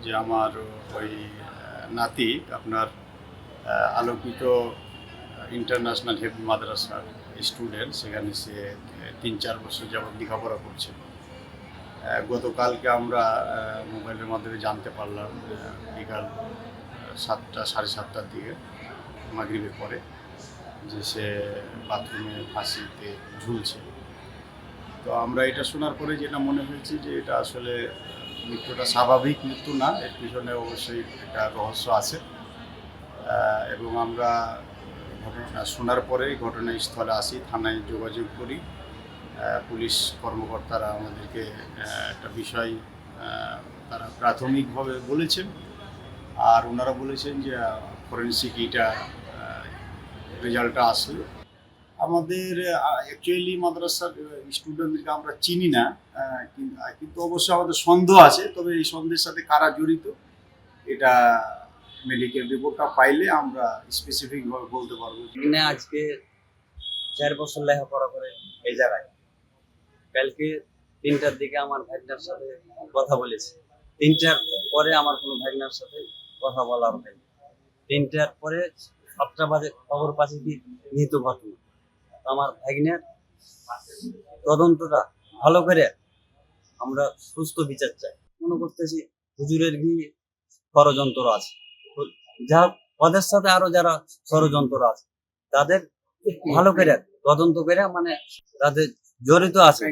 যে আমার ওই নাতি আপনার আলোকিত ইন্টারন্যাশনাল হেফজ মাদ্রাসার স্টুডেন্ট, সেখানে সে ৩-৪ বছর যাবৎ লেখাপড়া করছে। গতকালকে আমরা মোবাইলের মাধ্যমে জানতে পারলাম বিকাল 7টা সাড়ে 7টার দিকে মাগরিবের পরে যে সে বাথরুমে ফাঁসিতে ঝুলছে। তো আমরা এটা শোনার পরে যেটা মনে হয়েছে যে এটা আসলে মৃত্যুটা স্বাভাবিক মৃত্যু না, এর পিছনে অবশ্যই একটা রহস্য আছে। এবং আমরা ঘটনা শোনার পরে ঘটনাস্থলে আসি, থানায় যোগাযোগ করি। পুলিশ কর্মকর্তারা আমাদেরকে একটা বিষয় তারা প্রাথমিকভাবে বলেছেন, আর ওনারা বলেছেন যে ফরেনসিক এটা রেজাল্টটা আসলে আমাদের অ্যাকচুয়ালি মাদ্রাসার স্টুডেন্টদেরকে আমরা চিনি না, কিন্তু অবশ্যই আমাদের সন্দেহ আছে। তবে এই সন্দেহের সাথে কারা জড়িত এটা মেডিকেল রিপোর্টটা পাইলে আমরা স্পেসিফিকভাবে বলতে পারবো। আজকে 4 বছর লেখাপড়া করে এই জায়গায়, কালকে 3টার দিকে আমার ভাগনার সাথে কথা বলেছি। 3টার পরে আমার কোনো ভাগনার সাথে কথা বলার হয়নি। 3টার পরে 7টা বাজে খবর পাচ্ছি কি মৃত্যু ঘটনা। আমার ভাগনার তদন্তটা ভালো করে আমরা সুস্থ বিচার চাই। মনে করতেছি হুজুরের কি ষড়যন্ত্র আছে, যা ওদের সাথে আরো যারা ষড়যন্ত্র আছে তাদের ভালো করে তদন্ত করে, মানে তাদের জড়িত আছে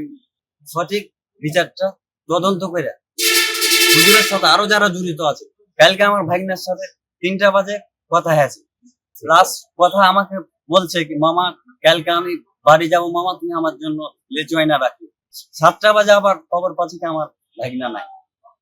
সঠিক বিচারটা তদন্ত করে হুজুরের সাথে আরো যারা জড়িত আছে। কালকে আমার ভাগ্নের সাথে 3টা বাজে কথা হয়েছে, লাস্ট কথা আমাকে বলছে কি মামা কালকে আমি বাড়ি যাবো, মামা তুমি আমার জন্য লেচু আইনা রাখি। 7টা বাজে আবার খবর পাচ্ছি কি আমার ভাগনা নাই।